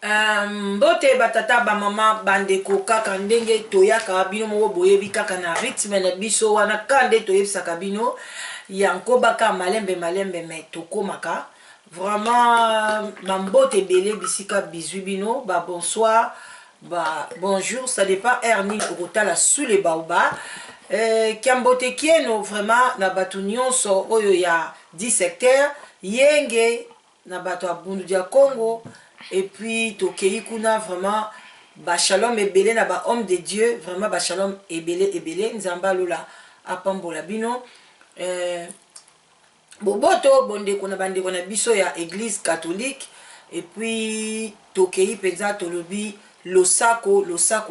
Mbote batata ba mama bandeko kaka ndenge toyaka bino moko boyebi kaka na rythme na biso wana kande toyebisaka bino yanko baka malembe me tokomaka vraiment bambote ebele bisika bizwi bino ba bonsoir ba bonjour, ça dépend erni okotala sous les baobas kiambote kieno vraiment na bato nyonso oyo ya 10 secteur yenge na bato ya Bundu dia Congo. Et puis, Tokei Kuna, vraiment, ba shalom ebele na ba homme de Dieu, vraiment, ba shalom ebele, nzamba lola, apambola bino. Boboto, bonde kona bande kona biso ya église catholique. Et puis, Tokei penza tolobi, losako,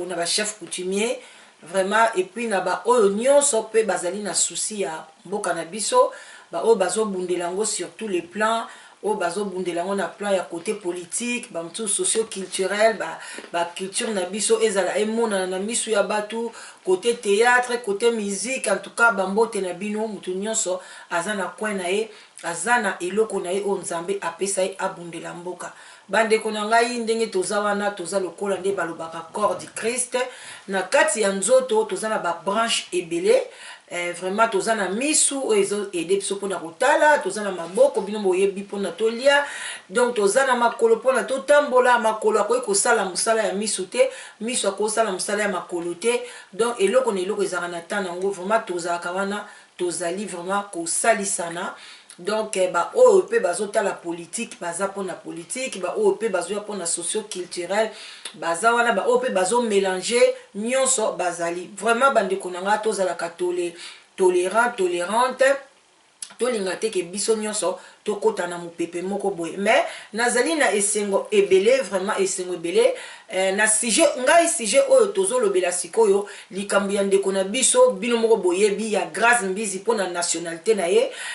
na ba chef coutumier. Vraiment, et puis, na ba oyo nyonso pe bazali na souci ya mboka na biso. Ba oyo bazo bundelango sur tous les plans. O bazo bundelango na plan ya côté politique, ba mtu socio-culturel, ba culture na biso ezala emona na misu ya batu, côté théâtre, côté musique, en tout cas bambote na bino mutu nyonso azana coin na ye, azana eloko na ye o nzambe apesa ye abundela mboka. Bande kona ngai ndenge toza wana toza lokola nde balobaka corps du Christ na kati ya nzoto toza na ba branche ebele. Vraiment toza na misu oyo ede biso mpona kotala, toza na maboko bino boyebi mpona tolia, donc toza na makolo mpona totambola, makolo akoki kosala mosala ya misu te, misu akosala mosala ya makolo te, donc eloko na eloko ezalaka na temps nango vraiment tozalaka wana tozali vraiment kosalisana. Donc ba oyo pe bazotala politique baza mpona politique, ba oyo pe bazoya mpona socio-culturel baza wana, ba oyo pe bazo mélanger nyonso bazali vraiment bandeko na nga tozalaka tolérante tolinga te ke biso nyonso tokota na mopepe moko boye. Mais nazali na esengo ebele, vraiment esengo ebele na sujet ngai sujet oyo tozolobela sikoyo likambo ya ndeko na biso bino moko boyebi ya Grâce Mbizi mpona nationalité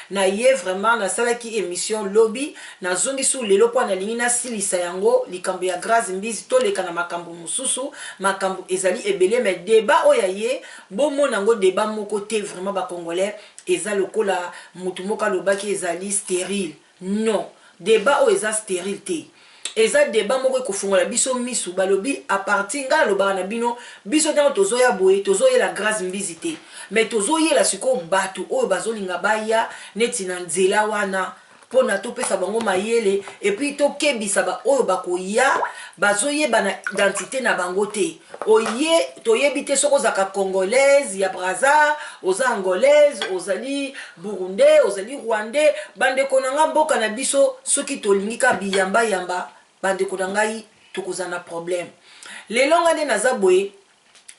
na ye vraiment nasalaki émission lobby nazongi su lelo mpo nalingi nasilisa yango likambo ya Grâce Mbizi toleka na makambo mosusu, makambo ezali ebele. Mais débat oyo ye bomona yango débat moko te vraiment bakongolais eza lokola mutu moko alobaki ezali stérile. Non, débat oyo eza stérile te, eza débat moko ekofungola biso misu balobi a partir nga lobaka na bino biso ntango tozoya boye tozoyela Grâce Mbizi te, mais tozoyela sikoyo bato oyo bazolinga baya neti na nzela wana mpona topesa bango mayele epuis tokebisa ba oyo bakoya bazoyeba na identité na bango te. Oye toyebi te soki ozalaka congolaise ya Braza, oza angolaise, ozali burundais, ozali rwandais, bandeko na nga mboka na biso soki tolingi ka biyamba bandeko na ngai tokozala na problème. Lelo nga nde naza boye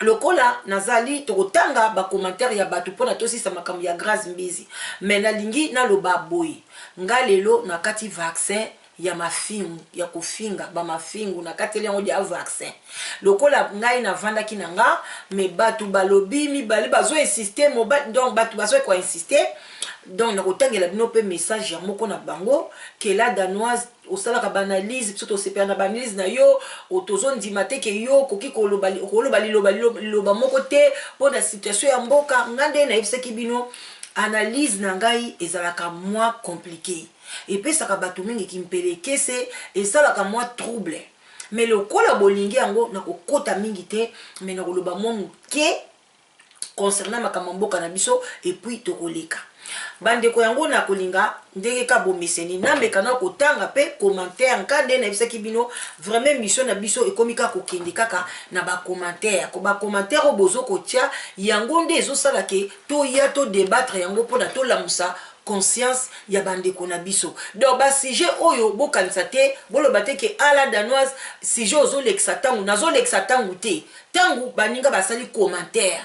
lokola nazali tokotanga ba commentaire ya bato mpona tosisa makambo ya Grâce Mbizi, mais nalingi naloba boye nga lelo nakati vaccin ya mafingu ya kofinga ba mafingu nakati yango ya vaccin lokola ngai navandaki na nga, mais bato balobi mibale bazo insister donc bato bazo ko insister, donc nakotangela bino pe message ya moko na bango ke la danoise osalaka banalise biso tosepela na banalise na yo otozondima te ke yo koki koloba liloba moko te mpona situation ya mboka. Nga nde nayebisaki bino analyse na ngai ezalaka moins compliqué epesaka bato mingi kimpelekese esalaka moins trouble, mais lokola bolingi yango nakokota mingi te, mais nakoloba mwa moke concernant makambo mboka na biso epuis tokoleka bandeko yango na kolinga ndenge ka bomeseni nameka na kotanga pe commentaire nkande na bisaki bino vraiment mission na biso ekomika kokende kaka na ba commentaire obozo kotia yango nde ezosala ke toya to débattre yango mpona tolamusa conscience ya bandeko na biso. Donc ba sujet oyo bokanisa te boloba te ke ala danoise sujet ozolekisa tangu nazolekisa tangu te tangu baninga basali commentaire,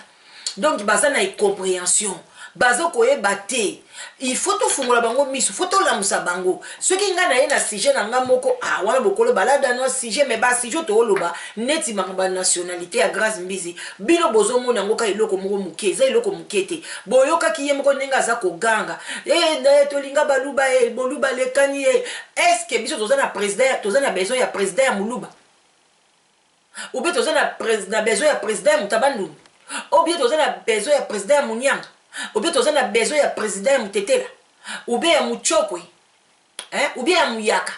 donc baza na incompréhension bazo koyeba te, il faut tofungola bango misu, faut tolamusa bango soki nga na ye na sujet na nga moko wana bokolo balada no sujet, mais ba sujet to oloba neti makamba nationalité ya Grâce Mbizi bino bozo mona ngo ka iloko moko muke eza iloko mukete boyoka kiye moko nenga za koganga na tolinga baluba boluba lekani est-ce que biso toza na président, toza na besoin ya président ya muluba, ou bien toza na besoin ya président ya mutabandu, ou bien toza na besoin ya président ya munyanga, ou bien toza na besoin ya président ya mutetela, ou bien ya muchokwe ou bien ya muyaka,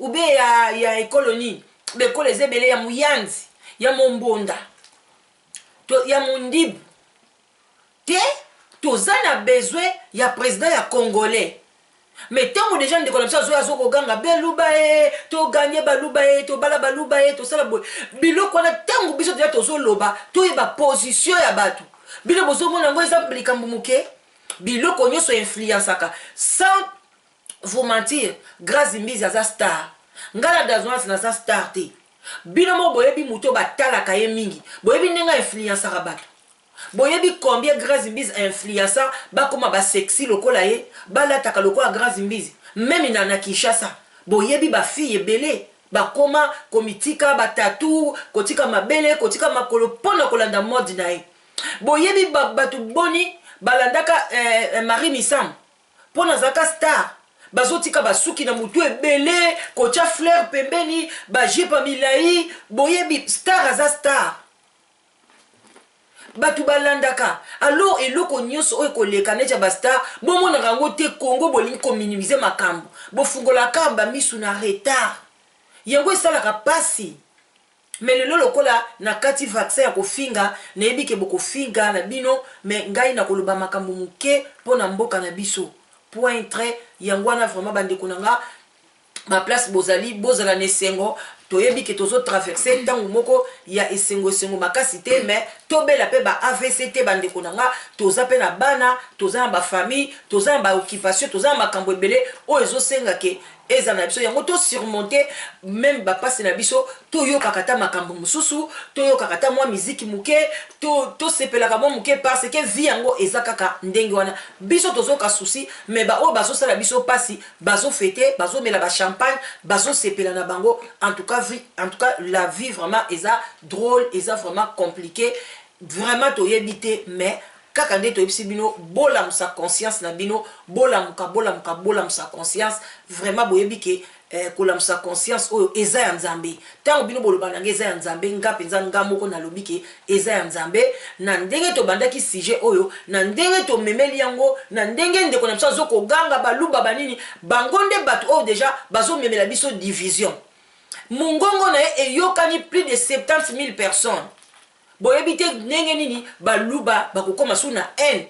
ou bien ya écolonie bekolo ezebele ya muyanzi ya mombonda to ya mundibu te toza na besoin ya président ya congolais. Mais tant que déjà ndeko na biso azo ganga beluba to gagner baluba to bala baluba to sala boy biloko na tango biso déjà tozo loba to yeba position ya batu bilo bozo mona ngo exemple likambo muke biloko nyoso influenceaka sans vous mentir. Grâce Mbizi aza star ngala dazonasi na za star te bino mo boyebi muto batalaka ye mingi boyebi ndenga influenceaka batu boyebi combien Grâce Mbizi influencer bakoma ba sexy lokola ye balataka lokola Grâce Mbizi même na Kinshasa boyebi ba fille ebele bakoma komitika batatu kotika mabele kotika makolo pona kolanda mode na ye boyebi batu boni balandaka Marie Misam pona zaka star bazotika basuki na mutu ebele kocha fleur pembeni bajepa milai boyebi star aza star batu balandaka alors eloko nyonso oyo koleka necha bastar bomonaka yango te Congo bolingi kominimize makambo bofungolaka bamisu na retard yango esalaka pasi. Mais lelo lokola na kati vaccin ya kofinga nayebi ke bokofinga na bino mais ngai na koloba makambo muke mpona mboka na biso point très yango wana vraiment bandeko nanga ma place bozali bozala na esengo toyebi ke tozo traverser ntango moko ya esengo makasi te mais tobela pe ba AVC te bandeko nanga toza pe na bana toza na ba famille toza na ba occupation toza na makambo ebele oyo ezosenga ke eza na biso yango to surmonter même ba passe na biso to yo kakata makambo mususu to yo kakata mwa muziki muke to sepelaka mwa muke parce que vie yango eza kaka ndenge wana biso tozo ka souci mais ba o bazo sala biso pasi bazo fêter bazo mela ba champagne bazo sepela na bango en tout cas la vie vraiment eza drôle eza vraiment compliqué vraiment to yebite mais kaka nde toyebisi bino bolamusa conscience na bino bolamusa conscience vraiment boyebi ke kolamusa conscience oyo eza ya nzambe ntango bino boloba nange eza ya nzambe nga mpenza nga moko nalobi ke eza ya nzambe na ndenge tobandaki sujet oyo na ndenge tomemeli yango na ndenge ndeko na biso azokoganga baluba banini bango nde bato oyo deja bazomemela biso division mongongo na ye eyokani plus de 70 000 personnes boyebi te ndenge nini baluba bakokoma su na haine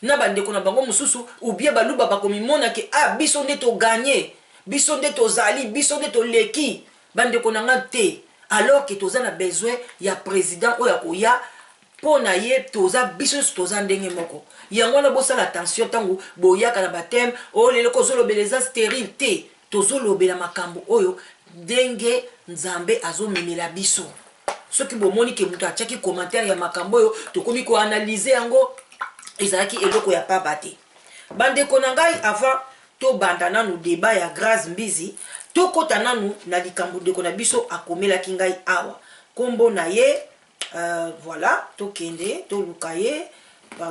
na bandeko na bango mosusu ou bien baluba bakomimona ke biso nde toganye biso nde tozali biso nde toleki bandeko na nga te alors que toza na besoin ya président oyo akoya mpo na ye toza biso toza ndenge moko yango wana bosala attention ntango boyaka na bateme oyo lelo kozolobela eza stérile te tozolobela makambo oyo ndenge nzambe azomemela biso soki bomoni ke mutu atiaki commentaire ya makambo oyo tokomi koanalyse yango ezalaki eloko ya pamba te bandeko na ngai avant tobanda nanu débat ya Grâce Mbizi tokota nanu na likambo ndeko na biso akomelaki ngai awa kombo na ye voilà tokende toluka ye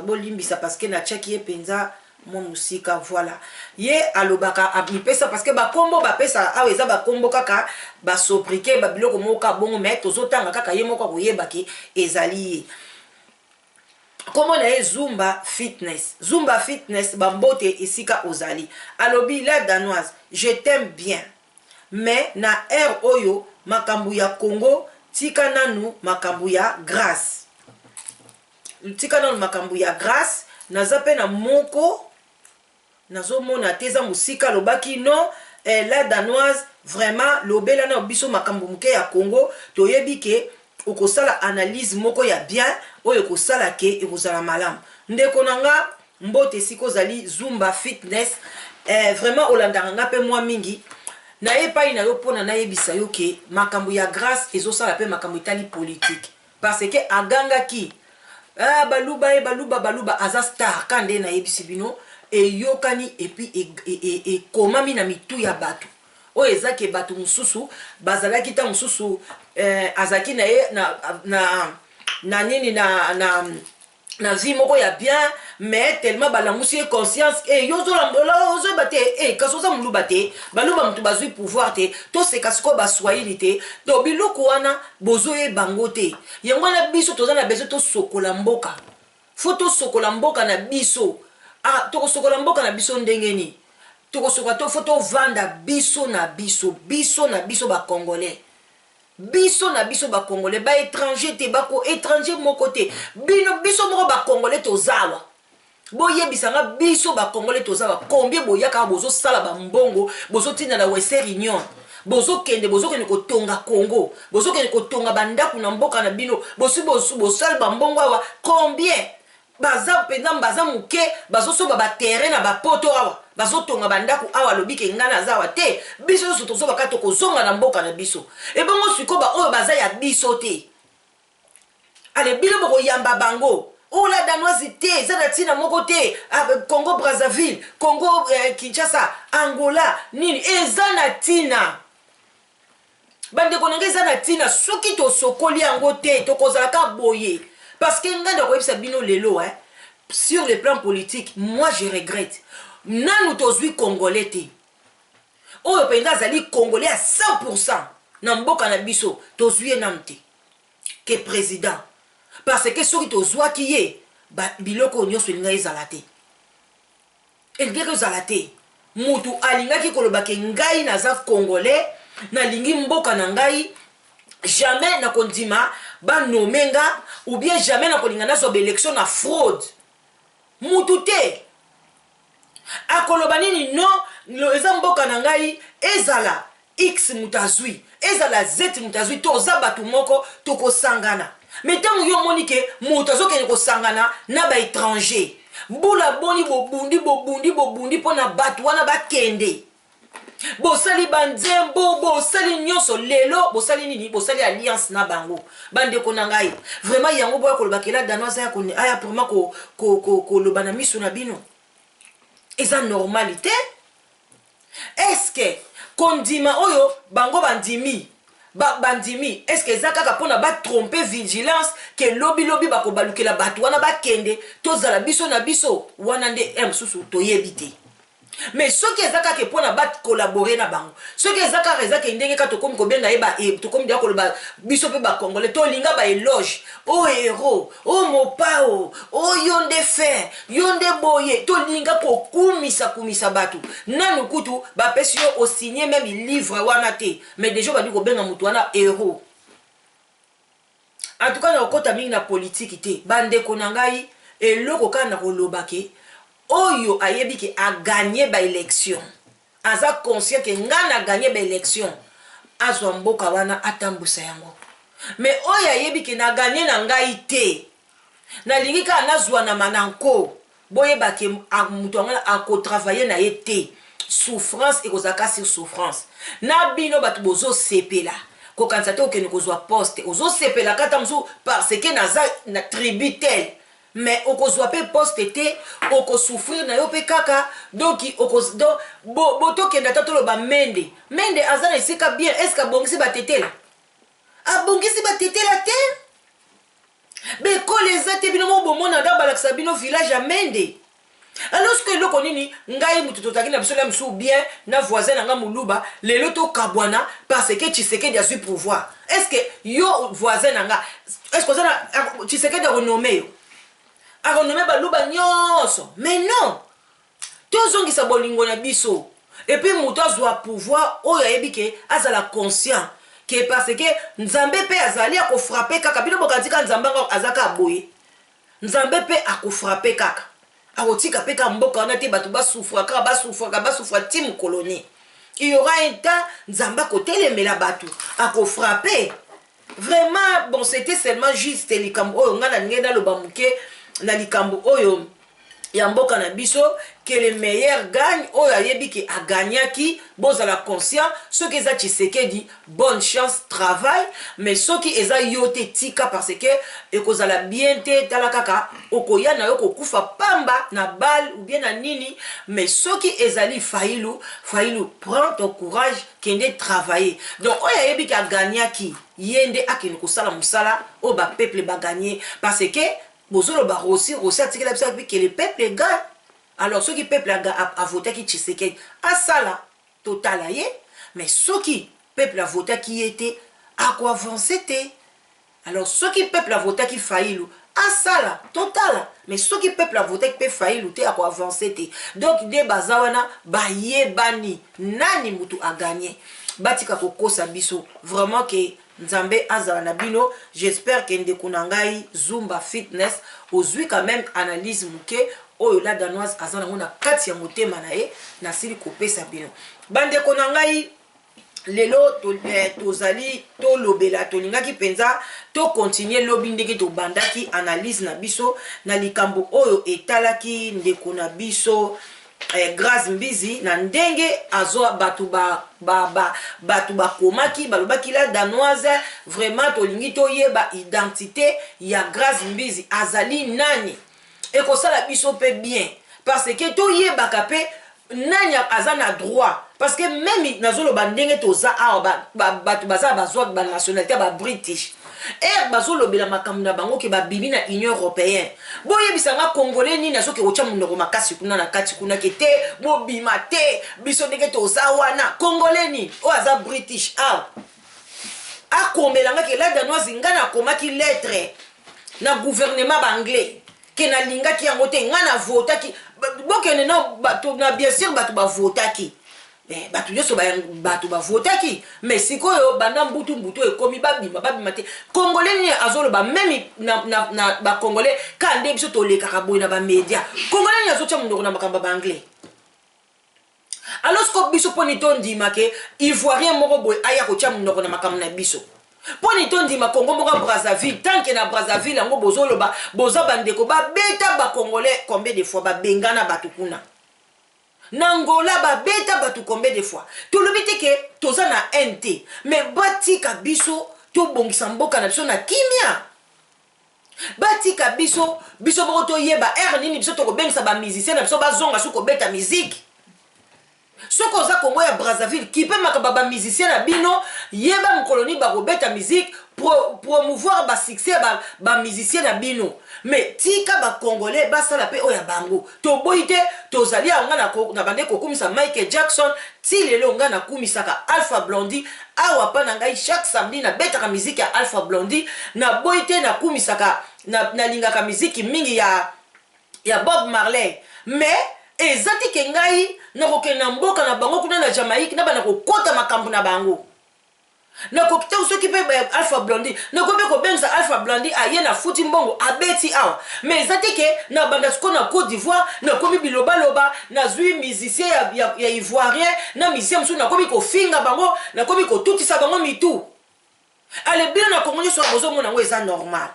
bolimbisa parce que natiaki ye mpenza monusika voilà ye alobaka abipesa parce que bakombo bapesa awa eza bakombo kaka basobrike babiloko moko bongo mais tozotanga kaka ye moko akoyebaki ezali ye kombo na ye Zumba Fitness bambote esika ozali alobi la danoise je t'aime bien mais na air oyo makambo ya Congo tika nanu makambo ya grâce naza pe na moko nazomona teza musika lobaki non la danoise vraiment lobela na biso makambo muke ya Congo toyebi ke okosala analyse moko ya bien oyo kosala ke ekozala malamu ndeko nanga mbote siko zali Zumba Fitness vraiment olandanga nga pe mwa mingi na ye pai na yo pona na yebisa yo ke makambo ya grâce ezosala pe makambo etali politique parce que agangaki baluba aza star kande na yebisi bino eyokani epi ekomami na mitu ya bato oyo ezaki bato mususu bazalaki ta mususu azaki na ye na nini na vie moko ya bien mais tellement balamusi ye conscience yozolambola ozoyeba te kasi oza moluba te baluba mutu bazwi pouvoir te toseka sikoyo baswahili te to biloko wana bozoyeba ngo te yango wana biso toza na besoin tosokola mboka fo tosokola mboka na biso tokosokola mboka na biso ndenge nini tokosoka to photo vanda biso na biso ba congolais. Biso na biso ba congolais ba étranger te bako étranger mon côté. Biso moko ba congolais tozawa. Boye bisanga biso ba congolais tozawa. Combien boyaka bozo sala ba mbongo, bozo tina na Western Union. Bozo kende ko tonga Congo. Bozo kende ko tonga bandaku na mboka na bino. Bozo sala ba mbongo awa. Combien baza pendant baza muke bazo soba ba terrain na ba poto awa. Bazo tonga bandaku awa lobike ngana zawa te. Biso so tozo bakato ko zonga na mboka na biso. E bongo siko ba oyo baza ya biso te. Ale bilo boko yamba bango. Oh la danoise te, zana tina moko te, Congo Brazzaville, Congo Kinshasa, Angola, nini, zana tina. Bande konanga zana tina, soki to sokoli yango te, to kozalaka boye. Parce que nganda ko yebisa bino lelo, sur le plan politique, moi je regrette. Nanu tozwi congolais te. Oyo penza zali congolais à 100%. Na mboka na biso, tozwi namte. Que président. Parce que soki tozwa ki ye, biloko nyonso elinga ezala te. Elinga ezala te. Mutu alingaki kolobake ngai naza congolais, nalingi mboka na ngai, jamais na kondima ba nomenga ou bien jamais na kolinga nazo ba élection na fraude. Mutu te. Akoloba nini non, eza mboka na ngai ezala X mutazwi, ezala Z mutazwi, toza batu moko toko sangana. Mais tant que vous avez dit que vous avez na ba étranger. Boula boni bobundi pour na batouana ba kende. Bosali banzembo, bosali nyonso lelo, bosali nini, bosali alliance na bango. Bande konangai. Vraiment yango boya kolobakela danoise ya koni aya pour moi ko lobana misu na bino. Eza normalité? Est-ce que kondima oyo bango bandimi bandimi, est-ce que Zaka kapona ba tromper vigilance que lobby bako balukela batu wana ba kende tozala biso na biso wana nde msusu toyebite. Mais ce qui est Zaka ke pona ba collaborer na bango. Ce qui est Zaka reza ke ndenge ka tokomi ko benga eba to komi dia ko ba biso pe ba congolais to linga ba éloge. Oh héros, oh mopao, oh yonde fer, yonde boye, to linga ko kumisa batu. Nanu kutu ba pesi yo o signer même livre wana te. Mais déjà ba di ko benga mutu wana héros. En tout cas na okota mingi na politique te. Bande konangai eloko kana ko lobake. Oyo ayebi ki a gagné ba élection. Aza conscient que ngana a gagné ba élection. Azwa mboka wana atambusa yango. Mais oyo ayebi ki na gagné na ngai te. Na lingi ka nazwa na mananko. Boye ba ke mutu ngana a ko travailler na yete. Souffrance et kozaka sur souffrance. Na bino batu bozo sepela. Ko kansate okene kozwa poste. Ozo sepela kata msu parce que naza na tribu tel. Mais okozwa pe poste te, oko souffrir na yo pe kaka, donc boto kenda tatolo ba mende. Mende azana esika bien, est-ce que bongisi ba tetela? A bongisi ba tetela te? Be ko les ate bino mo bomona da balaksa bino village a mende. Alors que loko nini ngai mutu totaki na biso la msu bien na voisin nga muluba lelo to kabwana parce que Tshisekedi a su pouvoir. Est-ce que yo voisin nga est-ce que ça Tshisekedi a renommé yo? A renommé baluba nyonso. Mais non. Tozongisa bolingo na biso. Et puis mutu azwa pouvoir oyo ayebi ke azala conscient que parce que Nzambe pe azali ako frapper kaka bino bokantika Nzambe azaka boye. Nzambe pe ako frapper kaka. Aotika peka mboka wana te batu basouffra tim colonie. Il y aura un temps Nzamba kotelemela batu ako frapper. Vraiment bon c'était seulement juste likambo oyo ngana ngenda lo bamuke na likambo oyo ya mboka na biso que le meilleur gagne oyo ayebi ki a gagnaki bozala conscient ceux qui za Tshisekedi bonne chance travail mais ceux qui eza yote tika parce que ekozala bien te tala kaka okoya na yo kokufa pamba na balle ou bien na nini mais ceux qui ezali failu prends ton courage kende travailler donc oyo ayebi ki a gagnaki yende akene kosala musala o ba peuple ba gagner parce que bozolo ba aussi atikela bisa que le peuple gagne. Alors ceux qui peuple a voté qui Tshisekedi a ça là total aye mais ceux qui peuple a voté qui était à quoi avancer. Alors ceux qui peuple a voté qui Faïlou asala total mais ce qui peuple a voté peut faillir lutter à quoi avancer donc des bazawana ba yebani nani mutu a gagné batika kokosa biso vraiment que nzambe azala na bino j'espère que ndeko na ngai Zumba Fitness ozwi quand même analyse muke oyo la danoise azana ngona kati ya motema na ye na sili kopesa bino bandeko na ngai lelo tozali tolobela tolingaki penza to continuer lobi ndenge to bandaki analyse na biso na likambo oyo etalaki ndeko na biso Grace Mbizi na ndenge azo batu bakomaki balobaki la danoise vraiment tolingi toyeba identité ya Grace Mbizi azali nani ekosala biso pe bien parce que toyebaka pe nani azana droit parce que même nazoloba ndenge toza awa batu baza bazwa ba nationalité ba British bazolobela makambo na bango ke babimi na Union Européenne boyebisanga congolais nini asoki kotia munoko makasi kuna na kati kuna ke te bobima te biso ndenge toza wana congolais ni o aza British akomelanga ke la danoise ngana akomaki lettre na gouvernement banglais ke na lingaki yango te ngana votaki bokene na bien sûr batu bavotaki batu nyonso batu bavotaki mais sikoyo banda mbutu ekomi babima te congolais ni azoloba même na bacongolais ka nde biso tolekaka boye na bamédia congolais ni azotia mondoko na makambo banglais alors ko biso poni tondima ke ivoirien moko boye aya kotia mondoko na makambo na biso poni tondima Congo moko Brazzaville tant que na Brazzaville yango bozoloba boza bandeko babeta bacongolais combien de fois babengana batu kuna Nangola babeta batu combien de fois tolobite ke toza na NT mais batika biso to bongisa mboka na biso na kimia batika biso moko toyeba nini biso to kobengisa ba musicien na biso bazonga suko beta musique soko za Congo ya Brazzaville qui peut makaba ba musicien na bino yeba mkoloni ba kobeta musique promouvoir ba succès ba musicien na bino mais tika ba congolais ba sala pe oya bango to boite to zali anga na bande ko kumisa Michael Jackson ti lelo nga na kumisaka Alpha Blondy awa pa na ngai chaque samedi na betaka musique ya Alpha Blondy na boite na kumisaka na lingaka musique mingi ya Bob Marley mais ezati ke ngai na kokena mboka na bango kuna na Jamaïque na bana kokota makambo na bango na kokita usoki pe Alpha Blondy na kope ko benza Alpha Blondy aye na futi mbongo abeti awa mais ezati ke na banda sko na Côte d'Ivoire na komi biloba na zui musicien ya ivoirien na musicien musu na komi ko finga bango na komi ko tutisa bango mitu ale bien na Congo so bozo mona ngo eza normal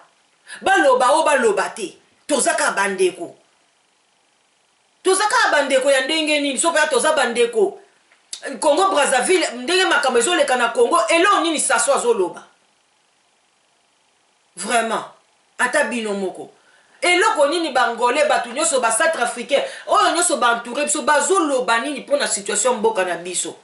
baloba te tozaka bandeko ya ndenge nini so pa toza bandeko Congo Brazzaville ndenge makambo ezoleka na Congo elo nini saso azoloba vraiment ata bino moko eloko nini bangolais batu nyonso ba centrafricain oyo nyonso bantouré biso bazoloba nini mpona situation mboka na biso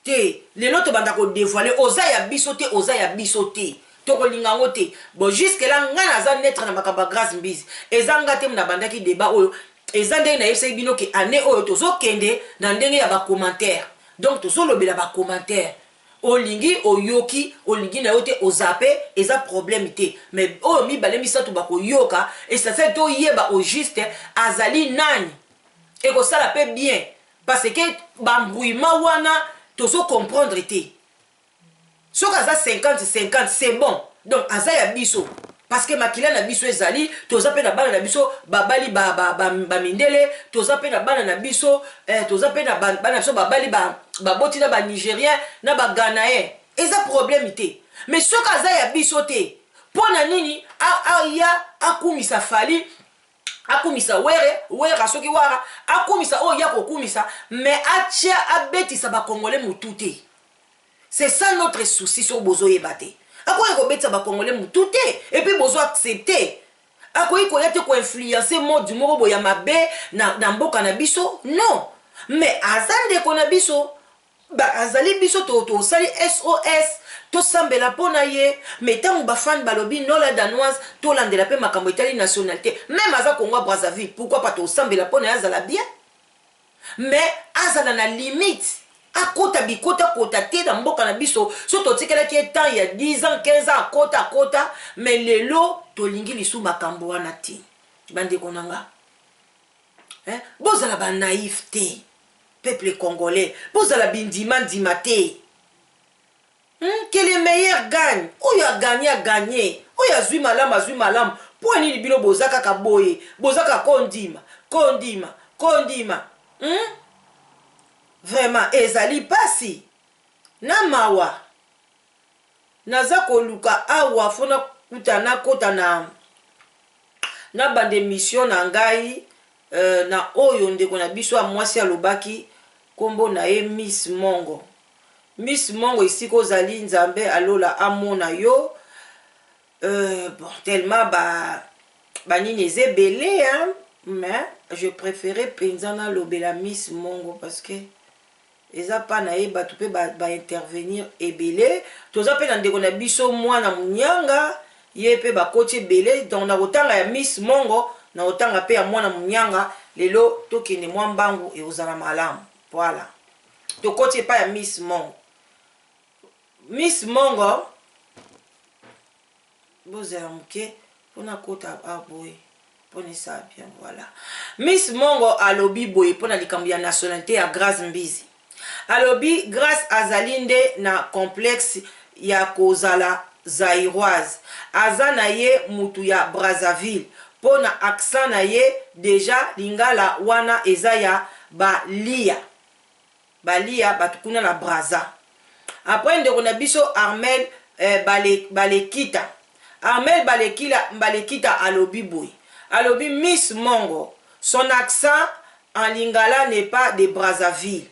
te lelo tobanda kodévoiler oza ya biso te tokolinga ngo te bon jusque là nga naza netre na makambo Grace Mbizi ezanga te mna bandaki débat oyo eza ndenge na yebisaki bino ke année oyo tozokende na ndenge ya bacommentaire donc tozolobela bacommentaire olingi oyoki olingi na yo te ozape eza problème te mais oyo mibale misato bakoyoka esase toyeba au juste azali nani ekosala pe bien parce que bambrouillement wana tozocomprendre te soki aza 50-50 c'est bon donc aza ya biso parce que makila na biso ezali toza pe na bana na biso babali mindele toza pe na bana na biso toza pe na bana na biso babali baboti na ba nigérien na ba ghanaien eza problème te mais soki aza ya biso te pona nini aya akumisa fali akumisa were soki wara akumisa oyo ya kokumisa mais atia abetisa bakongole mutu te c'est ça notre souci sur bozo yebate akoyi kobetisa bakongole mutu te et puis bozo accepter akoyi koya te koinfluencer mode moko boya mabe na mboka na biso non mais aza ndeko na biso azali biso tosali SOS tosambela mpona ye mais ntango bafani balobi nola danoise tolandela mpe makambo etali nationalité même aza Congo Brazzaville pourquoi pas tosambela mpona ye azala bien mais azala na limite akota bikota kota te na mboka na biso so totikelaki etan ya 10 ans 15 ans akota mais lelo tolingi lisu makambo wana te bandeko na nga bozala ba naïf te peuple congolais bozala bindima ndima te que le meilleur gagne oyo a gagné oyo azwi malamu po nini bino bozaka ka boye bozaka kondima vraiment ezali pasi na mawa naza koluka awa fona kutana kota na bande mission na ngai na oyo ndeko na biso amwasi alobaki kombo na ye Miss Mongo. Miss Mongo ici kozali nzambe alola amona yo bon tellement ba nini ezebele hein mais je préférais penzana lobela Miss Mongo parce que eza pa na ye batu pe ba intervenir ebele toza pe na ndeko na biso mwana munyanga ye pe bakoti ebele donc na kotanga ya Miss Mongo na kotanga pe ya mwana munyanga lelo tokende mwa mbangu e ozala malamu voilà tokoti pa ya Miss Mongo. Miss Mongo bozala muke pona kota aboye pone ça bien voilà. Miss Mongo alobi boye pona likambo ya nationalité ya Grace Mbizi alobi Grace azalinde na complexe ya kozala zairoise aza na ye mutu ya Brazzaville pona accent na ye deja lingala wana eza ya balia batukuna na Brazza. Après ndeko na biso Armel balekita Armel balekita alobi boy alobi Miss Mongo son accent en lingala n'est pas de Brazzaville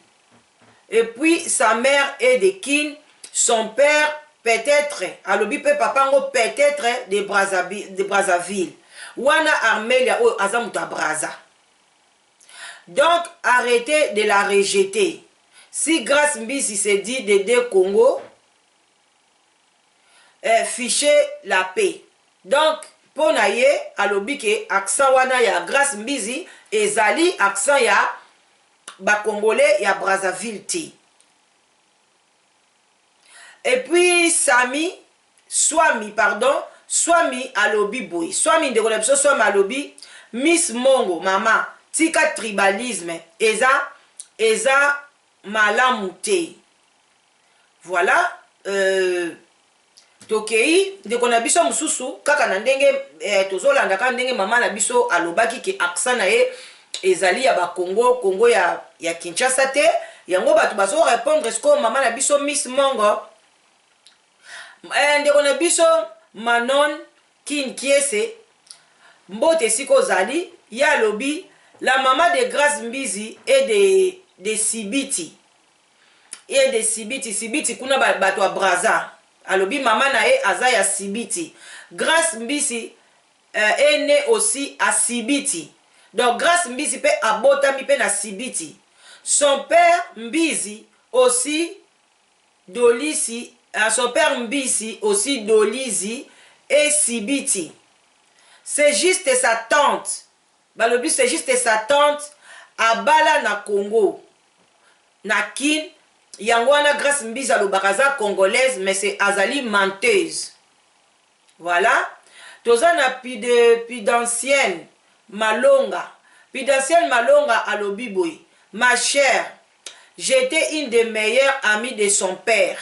et puis sa mère est de Kin, son père peut-être alobi pe papango peut-être de Brazzaville wana Armel ya o azamuta Brazza. Donc arrêtez de la rejeter. Si Grace Mbizi se dit de deux Congo, fichez la paix. Donc, pour naye, alobi ke accent wana ya Grace Mbizi, ezali accent ya ba Congolais ya Brazzaville ti. Et puis, Swami alobi boy. Swami de konepso Swami alobi, Miss Mongo, maman, tika tribalisme, eza malamu te. Voilà tokei ndeko na biso mususu kaka na ndenge tozolanda ka ndenge mama na biso alobaki ke accent na ye ezali ya ba Congo ya Kinshasa te yango batu bazo répondre est-ce que mama na biso Miss Mongo ndeko na biso Manon Kinkiese mbote siko zali ya lobi la maman de Grace Mbizi et de Sibiti et de Sibiti kuna bato a Brazza alobi maman na e aza ya Sibiti. Grace Mbizi est né aussi à Sibiti, donc Grace Mbizi pe abotami pe na Sibiti. Son père Mbizi aussi Dolisi et Sibiti. C'est juste sa tante balobi c'est juste sa tante abala na Congo na Kin yango wana Grace Mbizi alobakaza congolaise mais c'est azali menteuse. Voilà toza na Pidancienne Malonga alobi boy ma chère j'étais une des meilleures amies de son père.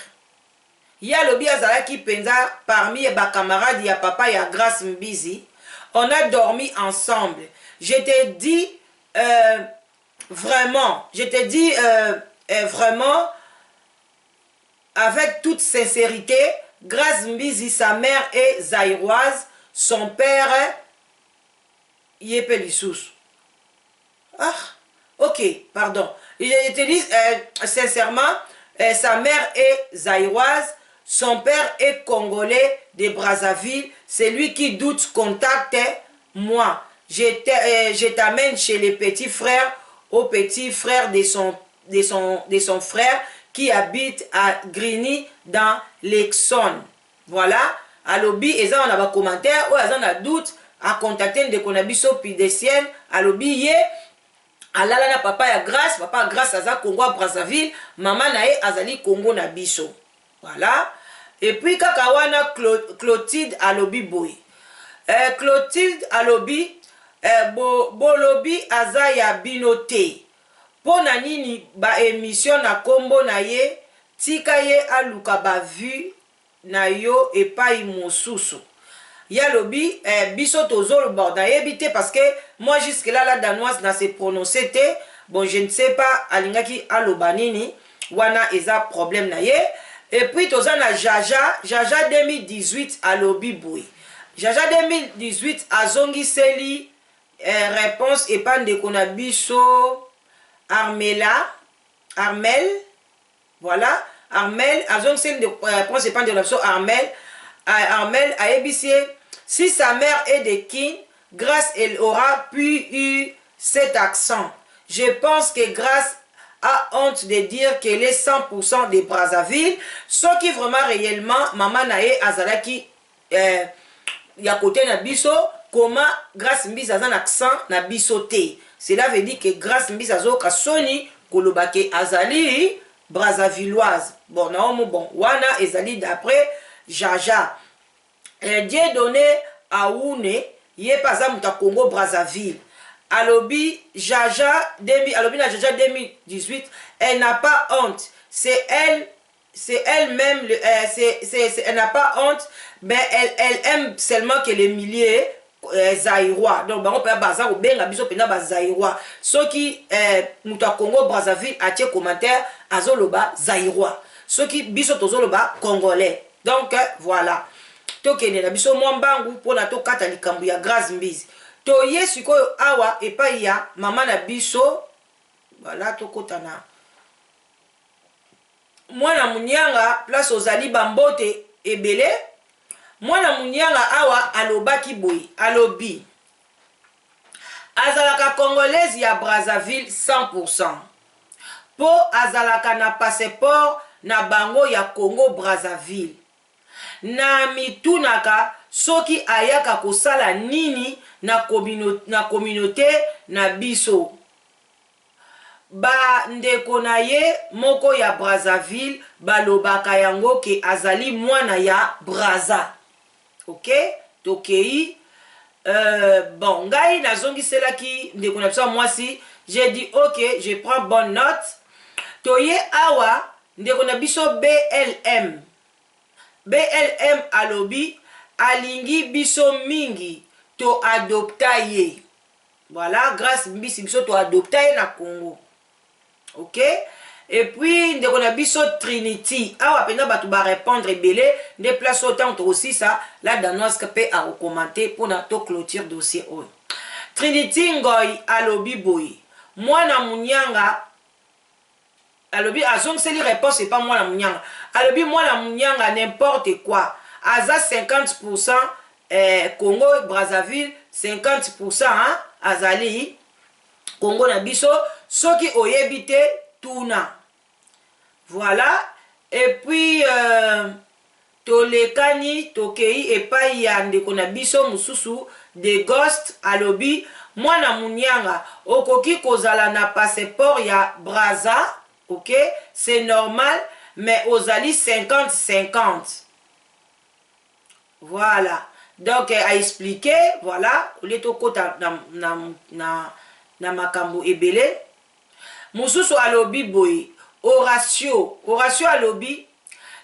Ya lobi azalaki penza parmi ba camarades ya papa ya Grace Mbizi. On a dormi ensemble. Je te dis vraiment avec toute sincérité, Grace Mbizi, sa mère est zaïroise, son père Yepelissous. Ah, ok, pardon. Je te dis sincèrement, sa mère est zaïroise, son père est congolais de Brazzaville. C'est lui qui doute, contacte moi. Je t'amène chez les petits frères, au petit frère de son frère qui habite à Grigny dans l'Exxon. Voilà. Alobi, et ça on a un commentaire, ou on a doute à contacter de Konabiso Pidesienne. Alobi, alala na papa ya Grâce, papa ya Grâce aza Congo à Brazzaville, maman na ye azali Congo na biso. Voilà. Et puis kaka wana Clotilde alobi boy. Clotilde alobi bolobi aza ya bino te. Pona nini ba émission na kombo na ye tika ye aluka ba vu na yo epai mosusu. Ya lobi biso tozoloba na yebite parce que moi jusque là la danoise n'a se prononcé te. Bon je ne sais pas alingaki aloba nini wana eza problème na ye. Et puis toza na Jaja 2018 alobi boy. Jaja 2018 azongi seli réponse epande kona biso Armel, voilà, Armel, azong seli de réponse epande kona biso Armel a ébissé. Si sa mère est de King, Grâce elle aura pu eu cet accent. Je pense que Grâce a honte de dire qu'elle est 100% de Brazzaville. Ce qui vraiment réellement, maman nae azalaki ya côté na biso, comment Grâce Mbisa a un accent na biso te. Cela veut dire que Grâce Mbisa zo kasoni kolobake azali Brazzavilloise. Bon, non, bon, wana ezali d'après Jaja. Dieu donné à Oune, yé pas à Mouta Congo Brazzaville. Alobi Jaja 2018, elle n'a pas honte. C'est elle-même, elle n'a pas honte, mais elle aime seulement que les milliers zaïrois. Donc, on peut bazar ou bien la biso pena zaïrois. Ceux qui Mouta Congo Brazzaville a tiré commentaire azoloba zaïrois. Ceux qui biso tozoloba congolais. Donc voilà. Tokende na biso mwambangu pona to kata likambu ya Grâce Mbizi. To yesu ko awa epai ya mama na biso. Voilà to kotana. Mwana munyanga place ozali bambote ebele. Mwana munyanga awa alobaki boy alobi. Azalaka congolaise ya Brazzaville 100%. Po azalaka na passeport na bango ya Congo Brazzaville. Na mitunaka soki ayaka kosala nini na communauté na biso. Ba ndeko na ye moko ya Brazzaville balobaka yango ke azali mwana ya Brazza. Ok? Tokei. Bon, ngai nazongiselaki ndeko na biso mwasi. J'ai dit ok, je prends bonne note. Toye awa ndeko na biso BLM. BLM alobi alingi biso mingi to adopta ye. Voilà, Grâce Mbisi biso to adopta ye na Congo. Ok? Et puis ndeko na biso Trinity awa pena batu ba répondre ebele de place autant aussi ça la danoise pe a recommander pour na to clôture dossier oyo. Trinity Ngoy alobi boy. Mwana munyanga alobi azongiseli réponse c'est pas moi la munyanga. Alobi moi la munyanga n'importe quoi. Aza 50% Congo Brazzaville 50% hein, azali Congo na biso soki oyebite tuna. Voilà. Et puis tolekani tokei epai ya ndeko na biso mususu de Ghost alobi mwana munyanga okoki kozala na passeport ya Brazza. Ok, c'est normal, mais ozali 50-50. Voilà. Donc, à expliquer, voilà, au lieu de na makambo ebele. Mususu alobi boy. Horatio alobi.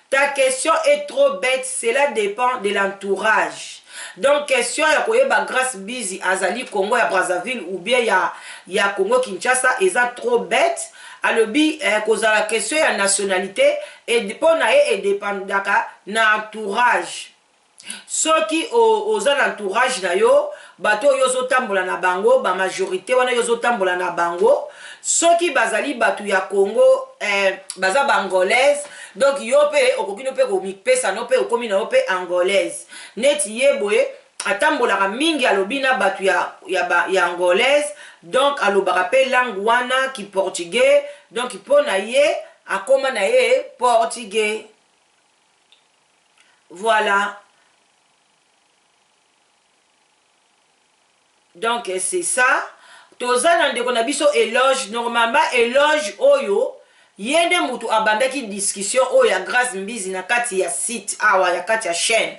Ta question est trop bête, cela dépend de l'entourage. Donc, question ya koyeba Grâce Mbizi azali Congo ya Brazzaville ou bien ya Congo Kinshasa, eza trop bête. Alobi koza la question ya nationalité et pona e dépendaka na entourage. Soki oza na entourage na yo bato yozo tambola na bango ba majorité wana yozo tambola na bango soki bazali batu ya Congo baza bangolaise donc yo pe okokino pe ko mipesa no pe okomi na yo pe angolaise neti yeboye atambolaka mingi alobi na batu ya angolaise donc alobaka pe langue wana ki portugais donc pona ye akoma na ye portugais. Voilà. Donc c'est ça. toza na ndeko na biso éloge normalement éloge oyo yende mutu abandaki discussion oyo ya Grâce Mbizi na kati ya site awa ya kati ya chaîne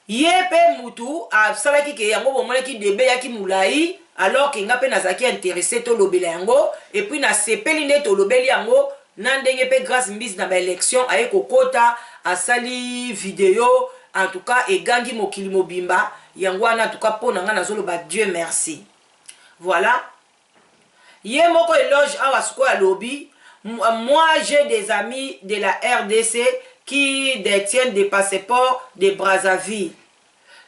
ye pe mutu asalaki ke yango bomonaki debe yaki mulai alors que nga pe nazaki intéressé to lobela yango et puis na sepeli nde to lobeli yango na ndenge pe Grâce Mbizi na ba élection aye kokota asali vidéo en tout cas egangi mokili mobimba yango wana en tout cas pona nga nazoloba Dieu merci. Voilà. Yé moko éloge awa siko ya lobi. Moi j'ai des amis de la RDC qui détiennent des passeports de Brazzaville.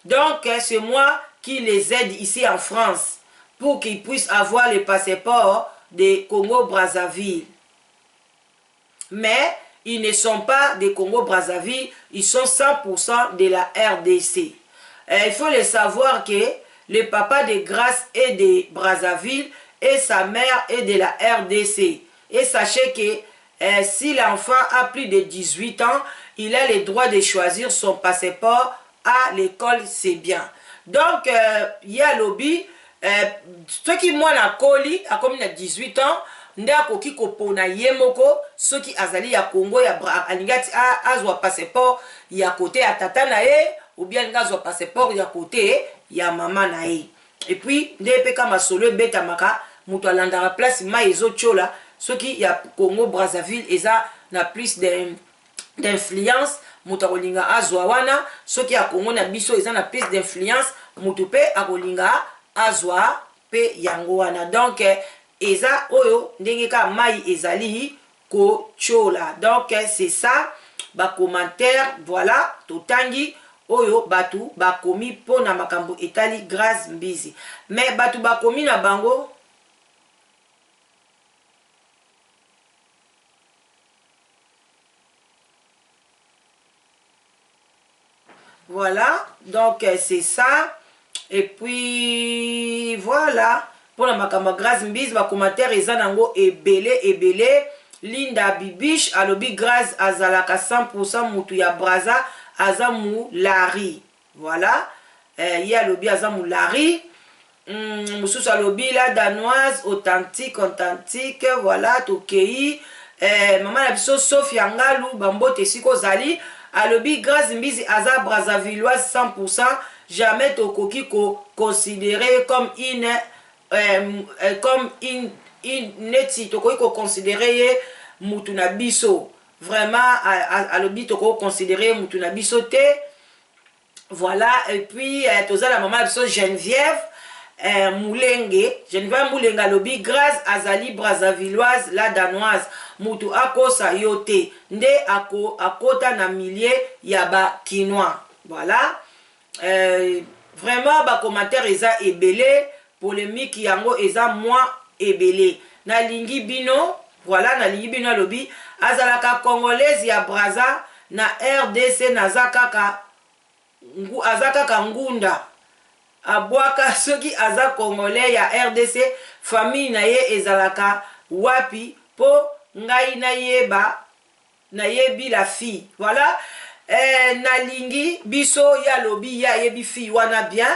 Donc c'est moi qui les aide ici en France pour qu'ils puissent avoir les passeports de Congo-Brazzaville. Mais ils ne sont pas de Congo-Brazzaville, ils sont 100% de la RDC. Il faut le savoir que le papa de Grâce est de Brazzaville et sa mère est de la RDC. Et sachez que si l'enfant a plus de 18 ans, il a le droit de choisir son passeport à l'école, c'est bien. Donc, il y a lobby, ceux qui moi na koli, a comme 18 ans, ndako ki kopona yemoko, ceux qui azali ya Congo, ya alingati azwa passeport ya côté ya tata na ye, ou bien azwa passeport ya côté ya maman na ye. Et puis, ndepe kama solo beta maka, mutu alandara place ma ezo chola, ceux qui ya Congo Brazzaville eza na plus d'influence, mutu akolinga azwa wana, ceux qui ya Congo na biso eza na plus d'influence, mutu pe akolinga azwa pe yango wana. Donc eza oyo ndenge ka mai ezali ko chola. Donc c'est ça ba commentaire, voilà totangi oyo batu bakomi pona makambo etali Grâce Mbizi. Mais batu bakomi na bango voilà, donc c'est ça. Et puis voilà, pour la makambo Grâce Mbizi ba commentaire eza nango ebele. Linda Bibiche alobi Grâce azalaka 100% mutu ya Braza azamu lari. Voilà, y a lobi azamu lari. Moussous alobi la danoise authentique. Voilà, tokei. Maman la biso Sophia Ngalou bambote siko zali alobi Grâce Mbizi aza Brazzavilloise 100%. Jamais tokoki ko considéré comme une neti tokoki ko considérer mutu na biso. Vraiment alobi tokoki considérer mutu na biso te. Voilà, et puis toza la maman biso Geneviève Moulenge alobi Grâce azali Brazzavilloise la danoise mutu akosa yote nde akota na milieu ya ba kinois. Voilà, vraiment ba commentaire eza ebele, polémique yango eza moi ebele. Na lingi bino, voilà, na lingi bino alobi azalaka congolaise ya Brazza na RDC nazakaka azakaka ngunda abwaka soki aza congolais ya RDC famille na ye ezalaka wapi po ngai nayebi la fille. Voilà, na lingi biso ya lobi ya yebi fille wana bien.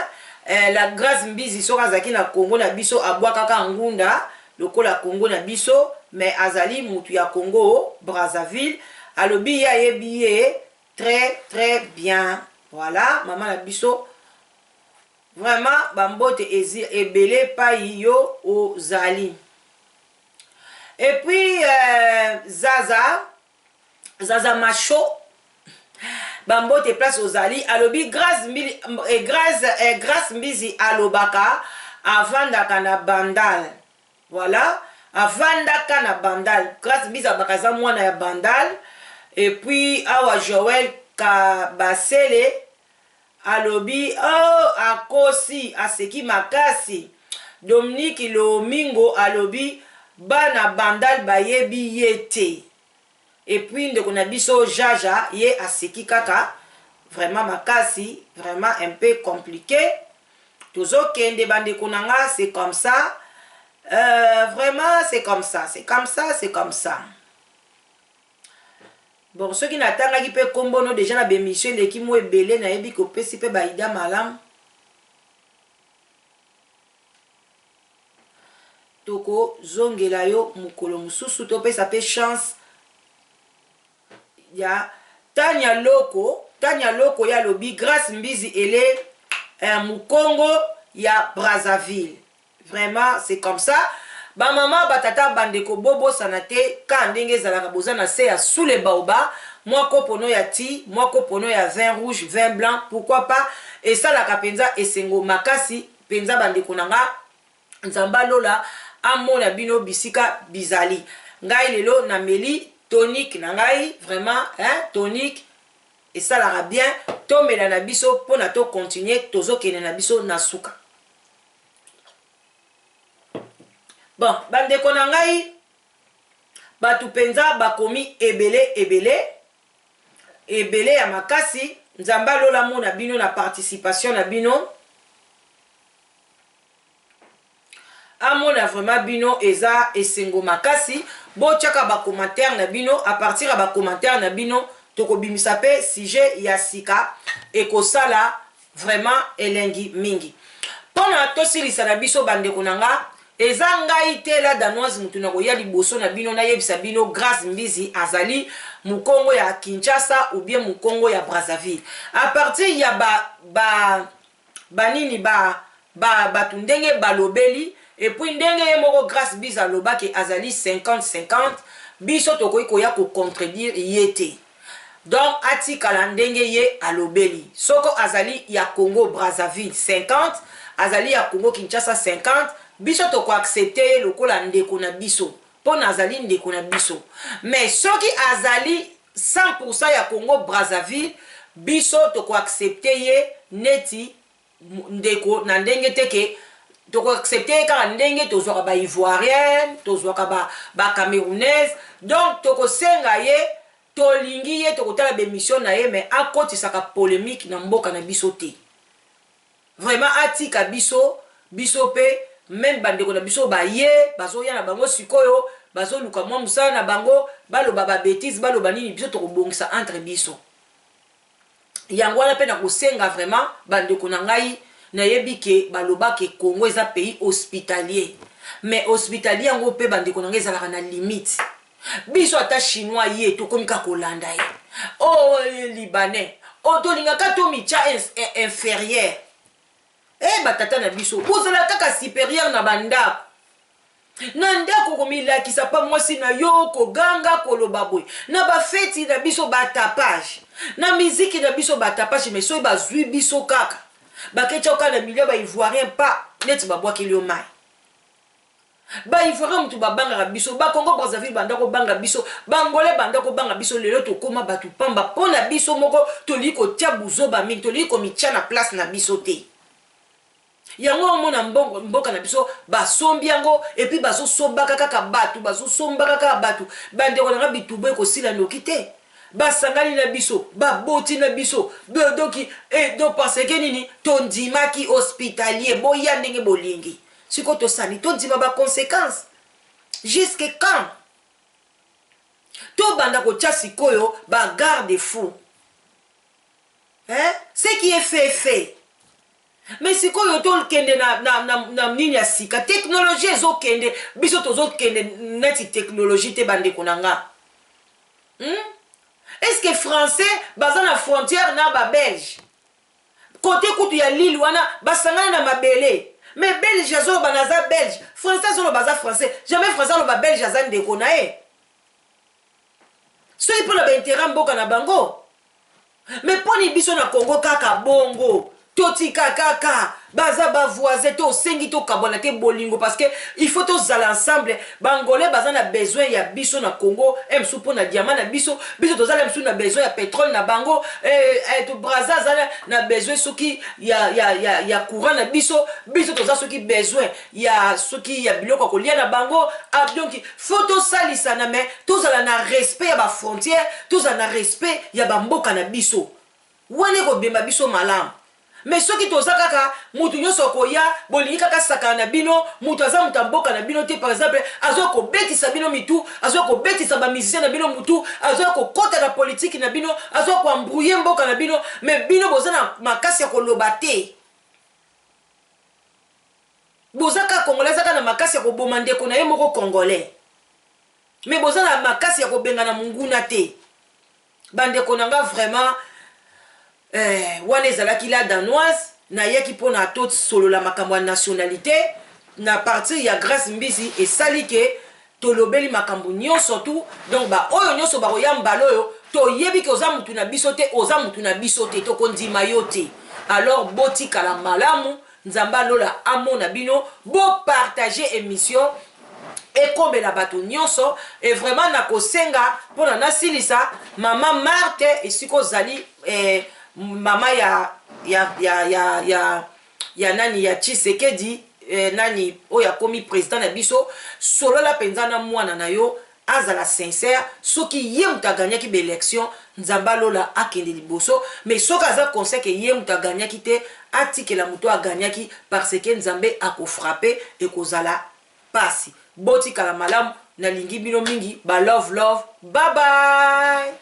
La Grâce Mbizi soka zaki na Congo na biso abwaka ka ngunda lokola Congo na biso, mais azali mutu ya Congo Brazzaville alobi ya yebi ye très bien. Voilà, maman la biso vraiment bambote ebele pa yo ozali. Et puis Zaza Macho bambote place ozali alobi Grâce Mbizi alobaka avandaka na bandal. Voilà, avandaka na bandal. Grâce Mbizi abaka za mwana ya bandal. Et puis awa Joël Kabasele alobi akosi aseki makasi. Dominique Lomingo alobi bana bandal bayebi yete. Et puis ndeko na biso Jaja ye aseki kaka vraiment makasi, vraiment un peu compliqué. Tozo kende bandeko nanga, c'est comme ça. Vraiment c'est comme ça, c'est comme ça. Bon, ceux qui n'attendent pas kombono déjà na bémission les qui mo ebele na yebi ko pesi pe baida malam. toko zongela yo mukolo mususu to pesa pe chance ya Tanya Loko ya lobi Grâce Mbizi ele Mukongo ya Brazzaville. Vraiment c'est comme ça. Ba maman batata bandeko bobo sanate ka ndenge zalaka bozana se ya sous les baobas. Moi kopono ya ti, moi kopono ya vin rouge, vin blanc, pourquoi pas. Et ça la kapenza esengo makasi penza bandeko nanga nzamba lola amona bino bisika bizali. Ngai lelo na meli tonique nangai vraiment tonique et ça la bien tomela na biso pona to continuer tozo kene na biso na suka. Bon bandeko nangai batu penza bakomi ebele ya makasi nzamba lola mona bino na participation na bino amona vraiment bino eza esengo makasi bo tchaka ba commentaire na bino à partir ya ba commentaire na bino toko bimisa pe sujet ya sika ekosala vraiment elengi mingi pona tosilisa na biso bandeko nanga eza ngai te la danoise mutu na koya liboso na bino na yebisa bino Grâce Mbizi azali mukongo ya Kinshasa ou bien mukongo ya Brazzaville à partir ya banini batu ndenge balobeli et puis ndenge ye moko Grâce Mbizi alobaki azali 50-50 biso tokoki koya ko contredire yete donc atikala ndenge ye alobeli soko azali ya Congo Brazzaville 50 azali ya Congo Kinshasa 50 biso toko accepter lokola ndeko na biso pona azali ndeko na biso mais soki azali 100% ya Congo Brazzaville biso toko accepter ye neti ndeko na ndenge teke toko accepter ka ndenge tozwaka ba ivoirienne tozwaka ba camerounaise donc toko senga ye tolingi ye toko tala be mission na ye mais akotisaka polémique na mboka na biso te vraiment atika biso pe même bandeko na biso baye bazoya na bango sikoyo bazoluka mwa musala na bango baloba ba bêtise baloba nini biso tokobongisa entre biso yango wana pe na kosenga vraiment bandeko na ngai na yebi ke baloba ke Congo eza pays hospitalier mais hospitalier yango pe bandeko na ngai ezalaka na limite biso ata chinois ye tokomika kolanda ye oh libanais otolingaka to micha inférieur batata na biso kozala kaka supérieur na bandako na ndako komilakisa pa mwasi na yo koganga koloba boye na bafeti na biso batapage na miziki na biso batapage mais soki bazwi biso kaka baketya oka na milieu baivoirien pa neti babwakeli yo mai baivoirien mutu babangaka biso bakongo Brazzaville banda kobanga biso bangole banda kobanga biso lelo tokoma batu pamba mpona biso moko tolii kotia buzoba mingi tolii komitya na place na biso te yango omona mboka na biso basombi yango epi bazosombaka kaka batu bazosombaka kaka batu bandeko nanga bitubo ekosila noki te basangani na biso baboti na biso donc parce ke nini tondimaki hospitalier boya ndenge bolingi siko tosali tondima baconséquence jusque quand tobanda kotia sikoyo bagarde fou ce qui est fait mais sikoyo tokende na nini ya sika technologie ezokende biso tozokende neti technologie te bandeko na nga est-ce que français baza na frontière na babelge côté kutu ya lille wana basangana na mabele mais belge azoloba naza belge français azoloba aza français jamais français aloba belge aza ndeko na ye soki mpona baintérêt mboka na bango mais mponi biso na Congo kaka bongo totika kaka baza bavoisin to sengi to kabona te bolingo parce que il faut tozala ensemble bangolais baza na besoin ya biso na Congo emsu po na diamant na biso tozala emsu na besoin ya pétrole na bango to Brazza zala na besoin soki ya courant na biso toza soki besoin ya soki ya biloko kolia na bango donc faut tosalisa na mais tozala na respect ya ba frontière tozala na respect ya ba mboka na biso wane ko bemba biso malamu mais soki toza kaka mutu nyonso koya bolingi kaka sakana na bino mutu aza mutu mboka na bino te par exemple azo kobetisa bino mitu azo kobetisa ba musicien na bino mutu azo kokota na politique na bino azo koambrouiller mboka na bino mais bino boza na makasi ya koloba te bozaka congolais zaka na makasi ya koboma ndeko na ye moko congolais mais boza na makasi ya kobenga munguna te bandeko na nga vraiment wana ezalaki la danoise nayeki mpona atoti solola makambo ya nationalité na partir ya Grace Mbisi esali ke tolobeli makambo nyonso tu donc oyo nyonso bakoyamba oyo toyebi ke oza mutu na biso te oza mutu na biso te tokondima yo te alors botikala malamu nzambe alola amona bino bopartage émission ekombela bato nyonso et vraiment nakosenga mpona nasilisa mama Marte esika ozali mama ya nani ya Tshisekedi nani oyo akomi président na biso solola mpenza na mwana na yo azala sincère soki ye mutu aganyaki baélection nzambe alola akende liboso mais soki aza conseil ke ye mutu aganyaki te atikela mutu aganyaki parce que nzambe akofrappe ekozala pasi botikala malamu nalingi bino mingi ba love bye bye.